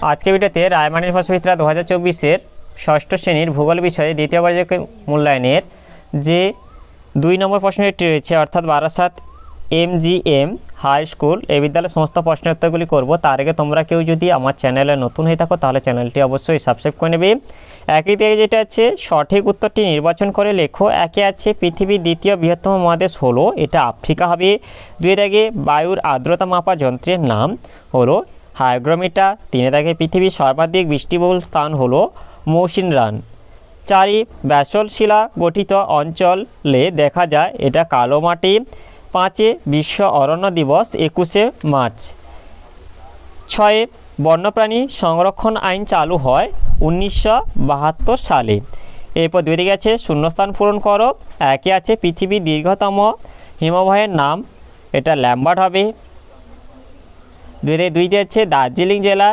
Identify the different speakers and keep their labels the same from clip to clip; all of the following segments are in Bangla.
Speaker 1: আজকে ভিডিওতে রায়মার্টিন ফসফিত্রা 2024-এর ষষ্ঠ শ্রেণীর ভূগোল বিষয়ে দ্বিতীয় পর্যায় মূল্যায়নের যে 2 নম্বর প্রশ্নটি রয়েছে অর্থাৎ বারাসাত MGM হাই স্কুল এই বিদ্যালয়ের সমস্ত প্রশ্নের উত্তরগুলি করব। তার আগে তোমরা কেউ যদি আমার চ্যানেলে নতুন হয়ে থাকো তাহলে চ্যানেলটি অবশ্যই সাবস্ক্রাইব করে নেবে। একই দিকে যেটা আছে সঠিক উত্তরটি নির্বাচন করে লেখো। একে আছে পৃথিবীর দ্বিতীয় বৃহত্তম মহাদেশ হলো, এটা আফ্রিকা হবে। 2 দাগে বায়ুর আর্দ্রতা মাপা যন্ত্রের নাম হলো হাইগ্রোমিটার। 3 দাগে পৃথিবীর সর্বাধিক বৃষ্টিবহুল স্থান হলো মৌসিনরাম। 4 ব্যাসল্ট শিলা গঠিত অঞ্চলে দেখা যায়, এটা কালো মাটি। 5 বিশ্ব অরণ্য দিবস 21শে মার্চ। 6 বন্যপ্রাণী সংরক্ষণ আইন চালু হয় 1972 সালে। এরপর 2 দিকে আছে শূন্যস্থান পূরণ করো। একে আছে পৃথিবীর দীর্ঘতম হিমবাহের নাম, এটা ল্যাম্বার্ট হবে। 2 দিকে আছে দার্জিলিং জেলা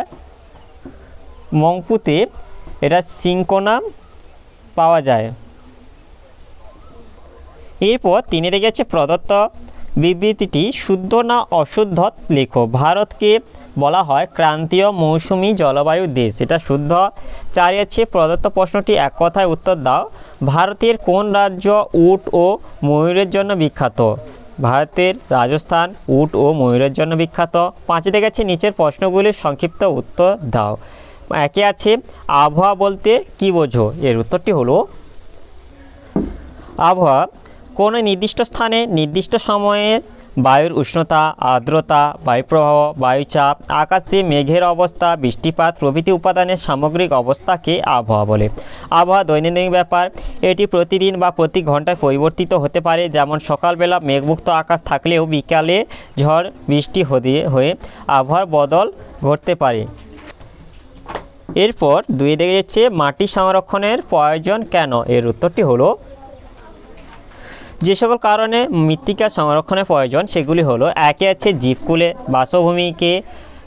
Speaker 1: মংপুতে এটা সিংকোনা পাওয়া যায়। এরপর 3 দিকে আছে প্রদত্ত বিবৃতিটি শুদ্ধ না অশুদ্ধ লেখো। ভারতকে বলা হয় ক্রান্তীয় মৌসুমী জলবায়ু দেশ, এটা শুদ্ধ। 4 আছে প্রদত্ত প্রশ্নটি এক কথায় উত্তর দাও। ভারতের কোন রাজ্য উট ও ময়ূরের জন্য বিখ্যাত? ভারতের রাজস্থান উট ও ময়ূরের জন্য বিখ্যাত। 5 দিকে আছে নিচের প্রশ্নগুলির সংক্ষিপ্ত উত্তর দাও। একে আছে আবহাওয়া বলতে কি বোঝো? এর উত্তরটি হলো আবহাওয়া কোনো নির্দিষ্ট স্থানে নির্দিষ্ট সময়ের বায়ুর উষ্ণতা, আর্দ্রতা, বায়ুপ্রবাহ, বায়ুচাপ, আকাশে মেঘের অবস্থা, বৃষ্টিপাত প্রভৃতি উপাদানের সামগ্রিক অবস্থাকে আবহাওয়া বলে। আবহাওয়া দৈনন্দিন ব্যাপার, এটি প্রতিদিন বা প্রতি ঘন্টায় পরিবর্তিত হতে পারে। যেমন সকালবেলা মেঘমুক্ত আকাশ থাকলেও বিকালে ঝড় বৃষ্টি হয়ে আবহাওয়ার বদল ঘটতে পারে। এরপর 2 দিকে হচ্ছে মাটি সংরক্ষণের প্রয়োজন কেন? এর উত্তরটি হলো যে সকল কারণে মৃত্তিকা সংরক্ষণের প্রয়োজন সেগুলি হলো, একে আছে জীবকুলে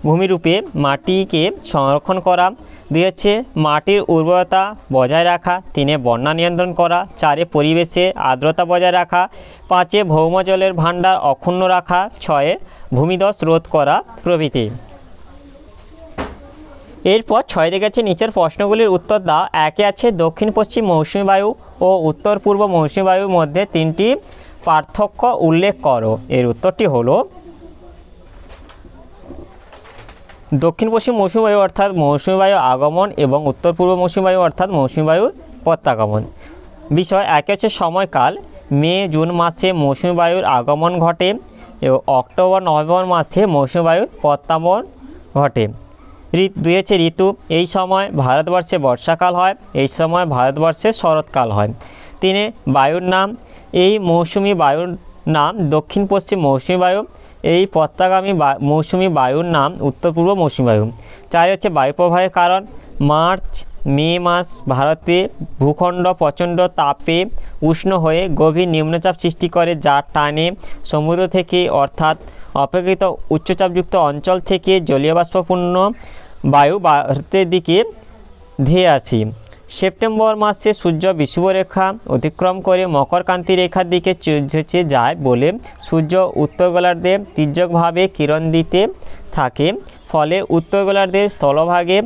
Speaker 1: ভূমিরূপে মাটিকে সংরক্ষণ করা। 2 হচ্ছে মাটির উর্বরতা বজায় রাখা। 3 বন্যা নিয়ন্ত্রণ করা। 4 পরিবেশে আর্দ্রতা বজায় রাখা। 5 ভৌমজলের ভাণ্ডার অক্ষুণ্ণ রাখা। 6 ভূমিধস রোধ করা প্রভৃতি। এরপর 6 দিকে আছে নিচের প্রশ্নগুলির উত্তর দাও। একে আছে দক্ষিণ পশ্চিম মৌসুমী বায়ু ও উত্তর পূর্ব মৌসুমী বায়ুর মধ্যে 3টি পার্থক্য উল্লেখ করো। এর উত্তরটি হলো দক্ষিণ পশ্চিম মৌসুমী বায়ু অর্থাৎ মৌসুমী বায়ু আগমন এবং উত্তর পূর্ব মৌসুমী বায়ু অর্থাৎ মৌসুমী বায়ুর প্রত্যাগমন। বিষয় একে হচ্ছে সময়কাল, মে জুন মাসে মৌসুমী বায়ুর আগমন ঘটে এবং অক্টোবর নভেম্বর মাসে মৌসুমী বায়ুর প্রত্যাগমন ঘটে। 2 হচ্ছে ঋতু, এই সময় ভারতবর্ষে বর্ষাকাল হয়, এই সময় ভারতবর্ষে শরৎকাল হয়। 3 বায়ুর নাম, এই মৌসুমী বায়ুর নাম দক্ষিণ পশ্চিম মৌসুমী বায়ু, এই প্রত্যাগামী মৌসুমী বায়ুর নাম উত্তর পূর্ব মৌসুমী বায়ু। 4 হচ্ছে বায়ুপ্রবাহের কারণ, মার্চ মে মাস ভারতে ভূখণ্ড প্রচণ্ড তাপে উষ্ণ হয়ে গভীর নিম্নচাপ সৃষ্টি করে, যার টানে সমুদ্র থেকে অর্থাৎ অপেক্ষিত উচ্চচাপযুক্ত অঞ্চল থেকে জলীয় বাষ্পপূর্ণ বায়ু ভারতের দিকে ধেয়ে আসে। সেপ্টেম্বর মাসে সূর্য বিষুবরেখা অতিক্রম করে মকরকান্তি রেখার দিকে চলে যায় বলে সূর্য উত্তর গোলার্ধে তির্যকভাবে কিরণ দিতে থাকে, ফলে উত্তর গোলার্ধের স্থলভাগে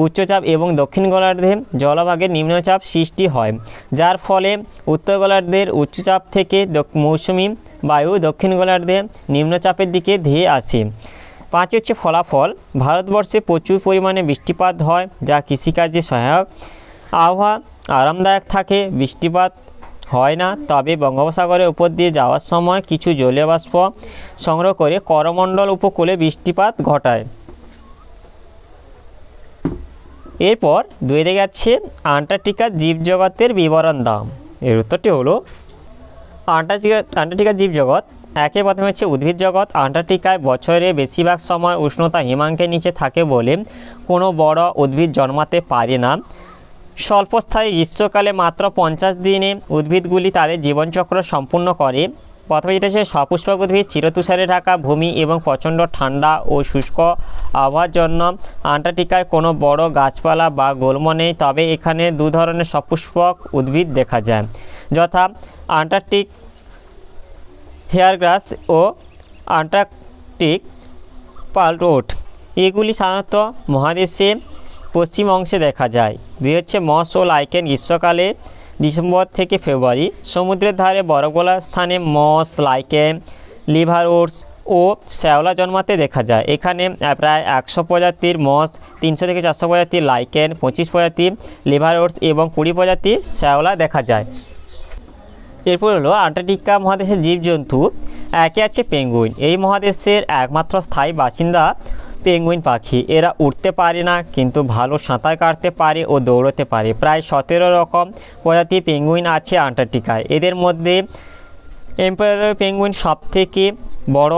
Speaker 1: উচ্চচাপ এবং দক্ষিণ গোলার্ধে জলভাগে নিম্নচাপ সৃষ্টি হয়, যার ফলে উত্তর গোলার্ধের উচ্চচাপ থেকে মৌসুমী বায়ু দক্ষিণ গোলার্ধে নিম্নচাপের দিকে ধেয়ে আসে। 5 হচ্ছে ফলাফল, ভারতবর্ষে প্রচুর পরিমাণে বৃষ্টিপাত হয় যা কৃষিকাজে সহায়ক। আবহাওয়া আরামদায়ক থাকে, বৃষ্টিপাত হয় না, তবে বঙ্গোপসাগরের উপর দিয়ে যাওয়ার সময় কিছু জলীয় বাষ্প সংগ্রহ করে করমণ্ডল উপকূলে বৃষ্টিপাত ঘটায়। এরপর 2 দিকে আছে আন্টার্কটিকার জীবজগতের বিবরণ দাও। এর উত্তরটি হলো আন্টার্কটিকার জীবজগৎ। একে প্রথমে হচ্ছে উদ্ভিদ জগৎ। আন্টার্কটিকায় বছরে বেশিরভাগ সময় উষ্ণতা হিমাঙ্কের নিচে থাকে বলে কোনো বড় উদ্ভিদ জন্মাতে পারে না। স্বল্পস্থায়ী গ্রীষ্মকালে মাত্র 50 দিনে উদ্ভিদগুলি তাদের জীবনচক্র সম্পূর্ণ করে। প্রথমে যেটা হচ্ছে সপুষ্পক উদ্ভিদ, চিরতুষারে ঢাকা ভূমি এবং প্রচণ্ড ঠান্ডা ও শুষ্ক আবহাওয়ার জন্য আন্টার্কটিকায় কোনো বড় গাছপালা বা গুল্ম নেই, তবে এখানে 2 ধরনের সপুষ্পক উদ্ভিদ দেখা যায়, যথা আন্টার্কটিক হেয়ারগ্রাস ও আন্টার্কটিক পালরোট। এগুলি সাধারণত মহাদেশে পশ্চিম অংশে দেখা যায়। দুই হচ্ছে মস ও লাইকেন গ্রীষ্মকালে ডিসেম্বর থেকে ফেব্রুয়ারি। সমুদ্রের ধারে বরফগোলা স্থানে মস, লাইকেন, লিভারওর্টস ও শ্যাওলা জন্মাতে দেখা যায়। এখানে প্রায় 100 প্রজাতির মস, 300 থেকে 400 প্রজাতির লাইকেন, 25 প্রজাতির লিভারওর্টস এবং 20 প্রজাতির শ্যাওলা দেখা যায়। এরপর হলো আন্টার্কটিকা মহাদেশের জীবজন্তু। একে আছে পেঙ্গুইন। এই মহাদেশের একমাত্র স্থায়ী বাসিন্দা পেঙ্গুইন পাখি। এরা উড়তে পারে না, কিন্তু ভালো সাঁতার কাটতে পারে ও দৌড়তে পারে। প্রায় 17 রকম প্রজাতির পেঙ্গুইন আছে আন্টার্কটিকায়। এদের মধ্যে এম্পায়ার পেঙ্গুইন সবথেকে বড়,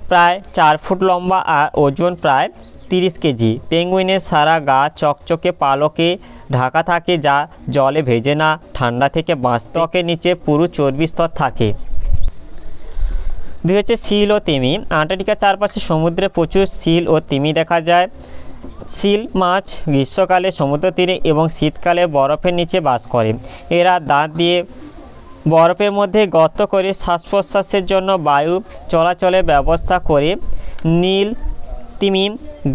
Speaker 1: প্রায় 4 ফুট লম্বা আর ওজন প্রায় 30 কেজি। পেঙ্গুইনের সারা গা চকচকে পালকে ঢাকা থাকে, যা জলে ভেজে না। ঠান্ডা থেকে বাঁচতে ত্বকের নিচে পুরো চর্বি স্তর থাকে। দুই হচ্ছে সিল ও তিমি। আন্টার্কটিকার চারপাশে সমুদ্রে প্রচুর সিল ও তিমি দেখা যায়। সিল মাছ গ্রীষ্মকালে সমুদ্র তীরে এবং শীতকালে বরফের নিচে বাস করে। এরা দাঁত দিয়ে বরফের মধ্যে গর্ত করে শ্বাস প্রশ্বাসের জন্য বায়ু চলাচলের ব্যবস্থা করে। নীল তিমি,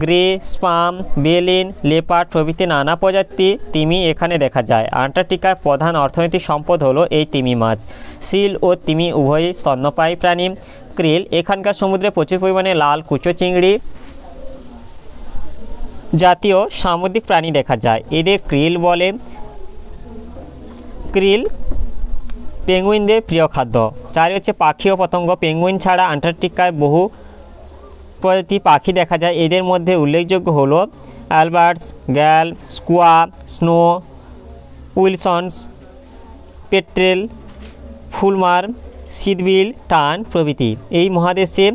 Speaker 1: গ্রে, স্পাম, বেলিন, লেপার্ড প্রভৃতি নানা প্রজাতির তিমি এখানে দেখা যায়। আন্টার্কটিকার প্রধান অর্থনৈতিক সম্পদ হলো এই তিমি মাছ। সিল ও তিমি উভয়ই স্তন্যপায়ী প্রাণী। ক্রিল। এখানকার সমুদ্রে প্রচুর পরিমাণে লাল কুচো চিংড়ি জাতীয় সামুদ্রিক প্রাণী দেখা যায়। এদের ক্রিল বলে। ক্রিল পেঙ্গুইনদের প্রিয় খাদ্য। 4 হচ্ছে পাখি ও পতঙ্গ। পেঙ্গুইন ছাড়া আন্টার্কটিকায় বহু প্রজাতির পাখি দেখা যায়। এদের মধ্যে উল্লেখযোগ্য হলো albatross, gull, skua, snow, Wilson's, petrel, fulmar, sheathbill, tern প্রভৃতি। এই মহাদেশে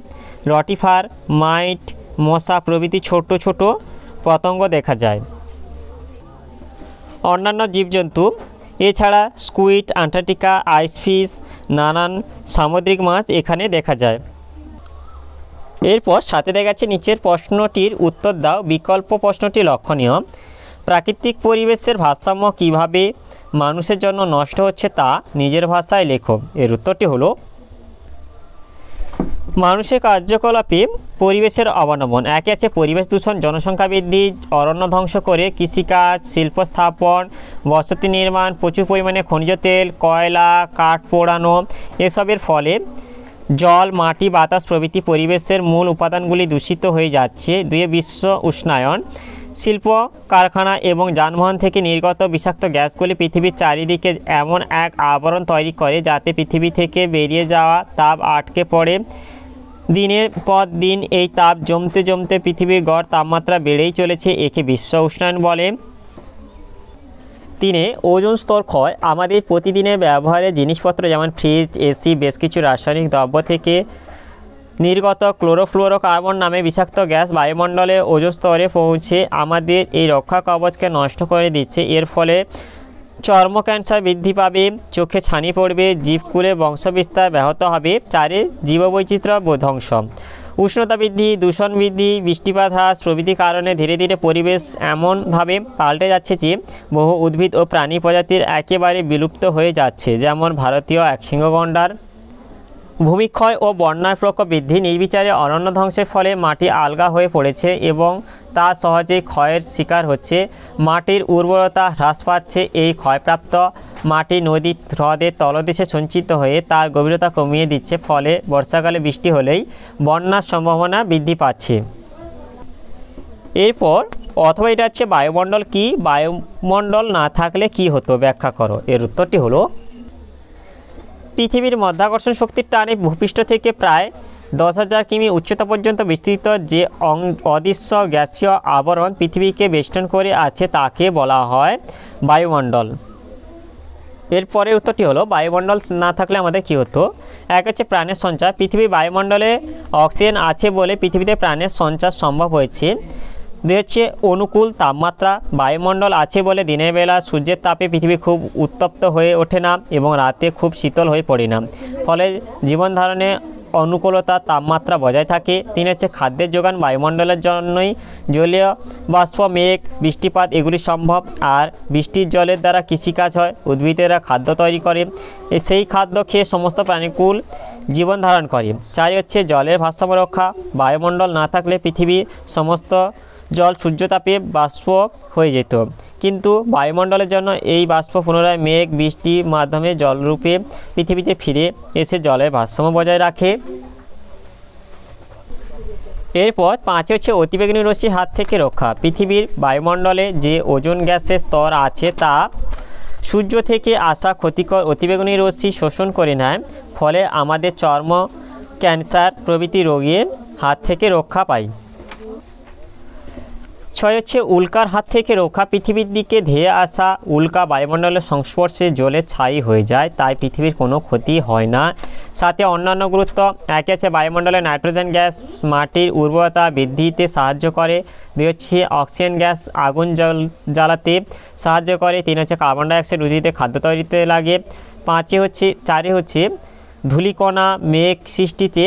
Speaker 1: রটিফার, মাইট, মশা প্রভৃতি ছোট ছোট পতঙ্গ দেখা যায়। অন্যান্য জীবজন্তু এছাড়া স্কুইড, আন্টার্কটিকা আইসফিশ, নানান সামুদ্রিক মাছ এখানে দেখা যায়। এরপর সাথে দেখাচ্ছে নিচের প্রশ্নটির উত্তর দাও। বিকল্প প্রশ্নটি লক্ষণীয়। প্রাকৃতিক পরিবেশের ভারসাম্য কীভাবে মানুষের জন্য নষ্ট হচ্ছে তা নিজের ভাষায় লেখো। এর উত্তরটি হলো মানুষের কার্যকলাপে পরিবেশের অবনমন। একে আছে পরিবেশ দূষণ, জনসংখ্যা বৃদ্ধি, অরণ্য ধ্বংস করে কৃষিকাজ, শিল্প স্থাপন, বসতি নির্মাণ, প্রচুর পরিমাণে খনিজ তেল, কয়লা, কাঠ পোড়ানো। এসবের ফলে জল, মাটি, বাতাস প্রভৃতি পরিবেশের মূল উপাদানগুলি দূষিত হয়ে যাচ্ছে। 2 বিশ্ব উষ্ণায়ন। শিল্প কারখানা এবং যানবাহন থেকে নির্গত বিষাক্ত গ্যাসগুলি পৃথিবীর চারিদিকে এমন এক আবরণ তৈরি করে যাতে পৃথিবী থেকে বেরিয়ে যাওয়া তাপ আটকে পড়ে। দিনের পর দিন এই তাপ জমতে জমতে পৃথিবীর গড় তাপমাত্রা বেড়েই চলেছে। একে বিশ্ব উষ্ণায়ন বলে। 3 ওজোন স্তর ক্ষয়। আমাদের প্রতিদিনের ব্যবহারের জিনিসপত্র যেমন ফ্রিজ, এসি, বেশ কিছু রাসায়নিক দ্রব্য থেকে নির্গত ক্লোরোফ্লোরোকার্বন নামে বিষাক্ত গ্যাস বায়ুমণ্ডলে ওজোন স্তরে পৌঁছে আমাদের এই রক্ষা কবচকে নষ্ট করে দিচ্ছে। এর ফলে চর্ম ক্যান্সার বৃদ্ধি পাবে, চোখে ছানি পড়বে, জীবকুলের বংশবিস্তার ব্যাহত হবে। 4 জীববৈচিত্র্য ধ্বংস। উষ্ণতা বৃদ্ধি, দূষণ বৃদ্ধি, বৃষ্টিপাত হ্রাস প্রভৃতি কারণে ধীরে ধীরে পরিবেশ এমনভাবে পাল্টে যাচ্ছে যে বহু উদ্ভিদ ও প্রাণী প্রজাতির একেবারে বিলুপ্ত হয়ে যাচ্ছে, যেমন ভারতীয় একশৃঙ্গ গণ্ডার। ভূমিক্ষয় ও বন্যার প্রকোপ বৃদ্ধি। নির্বিচারে অরণ্য ধ্বংসের ফলে মাটি আলগা হয়ে পড়েছে এবং তা সহজেই ক্ষয়ের শিকার হচ্ছে। মাটির উর্বরতা হ্রাস পাচ্ছে। এই ক্ষয়প্রাপ্ত মাটি নদী, হ্রদের তলদেশে সঞ্চিত হয়ে তার গভীরতা কমিয়ে দিচ্ছে। ফলে বর্ষাকালে বৃষ্টি হলেই বন্যার সম্ভাবনা বৃদ্ধি পাচ্ছে। এরপর অথবা এটা হচ্ছে বায়ুমণ্ডল কি? বায়ুমণ্ডল না থাকলে কি হতো ব্যাখ্যা করো। এর উত্তরটি হলো পৃথিবীর মধ্যাকর্ষণ শক্তির টানে ভূপৃষ্ঠ থেকে প্রায় 10,000 কিমি উচ্চতা পর্যন্ত বিস্তৃত যে অদৃশ্য গ্যাসীয় আবরণ পৃথিবীকে বেষ্টন করে আছে তাকে বলা হয় বায়ুমণ্ডল। এরপরের উত্তরটি হলো বায়ুমণ্ডল না থাকলে আমাদের কী হতো। এক হচ্ছে প্রাণের সঞ্চার। পৃথিবীর বায়ুমণ্ডলে অক্সিজেন আছে বলে পৃথিবীতে প্রাণের সঞ্চার সম্ভব হয়েছে। 2 হচ্ছে অনুকূল তাপমাত্রা। বায়ুমণ্ডল আছে বলে দিনের বেলা সূর্যের তাপে পৃথিবী খুব উত্তপ্ত হয়ে ওঠে না এবং রাতে খুব শীতল হয়ে পড়ে না। ফলে জীবন ধারণে অনুকূলতা তাপমাত্রা বজায় থাকে। 3 হচ্ছে খাদ্যের যোগান, বায়ুমণ্ডলের জন্যই জলীয় বাষ্প, মেঘ, বৃষ্টিপাত এগুলি সম্ভব। আর বৃষ্টির জলের দ্বারা কৃষিকাজ হয়, উদ্ভিদেরা খাদ্য তৈরি করে, সেই খাদ্য খেয়ে সমস্ত প্রাণীকুল জীবন ধারণ করে। 4 হচ্ছে জলের ভারসাম্য রক্ষা, বায়ুমণ্ডল না থাকলে পৃথিবীর সমস্ত জল সূর্যতাপে বাষ্প হয়ে যেত, কিন্তু বায়ুমণ্ডলের জন্য এই বাষ্প পুনরায় মেঘ বৃষ্টির মাধ্যমে জলরূপে পৃথিবীতে ফিরে এসে জলের ভারসাম্য বজায় রাখে। এরপর 5 হচ্ছে অতিবেগুনি রশ্মির হাত থেকে রক্ষা। পৃথিবীর বায়ুমণ্ডলে যে ওজোন গ্যাসের স্তর আছে তা সূর্য থেকে আসা ক্ষতিকর অতিবেগুনি রশ্মি শোষণ করে নেয়, ফলে আমাদের চর্ম, ক্যান্সার প্রভৃতি রোগের হাত থেকে রক্ষা পাই। 6 হচ্ছে উল্কার হাত থেকে রক্ষা। পৃথিবীর দিকে ধেয়ে আসা উল্কা বায়ুমণ্ডলের সংস্পর্শে জ্বলে ছাই হয়ে যায়, তাই পৃথিবীর কোনো ক্ষতি হয় না। 7 অন্যান্য গুরুত্ব। 1 আছে বায়ুমণ্ডলে নাইট্রোজেন গ্যাস মাটির উর্বরতা বৃদ্ধিতে সাহায্য করে। 2 হচ্ছে অক্সিজেন গ্যাস আগুন জ্বালাতে সাহায্য করে। 3 হচ্ছে কার্বন ডাইঅক্সাইড উদ্ভিদে খাদ্য তৈরিতে লাগে। 4 হচ্ছে ধূলিকণা মেঘ সৃষ্টিতে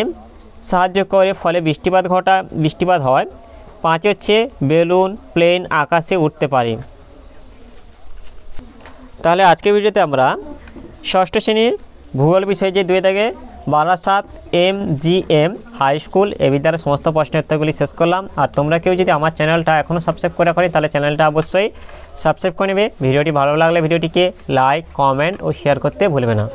Speaker 1: সাহায্য করে, ফলে বৃষ্টিপাত হয়। 5 হচ্ছে বেলুন প্লেন আকাশে উঠতে পারে। তাহলে আজকের ভিডিওতে আমরা ষষ্ঠ শ্রেণীর ভূগোল বিষয়ে যে 2 থেকে বারাসাত MGM হাই স্কুল এ বিদ্যালয়ের সমস্ত প্রশ্নের উত্তরগুলি শেষ করলাম। আর তোমরা কেউ যদি আমার চ্যানেলটা এখনও সাবস্ক্রাইব করে রাখো তাহলে চ্যানেলটা অবশ্যই সাবস্ক্রাইব করে নেবে। ভিডিওটি ভালো লাগলে ভিডিওটিকে লাইক, কমেন্ট ও শেয়ার করতে ভুলবে না।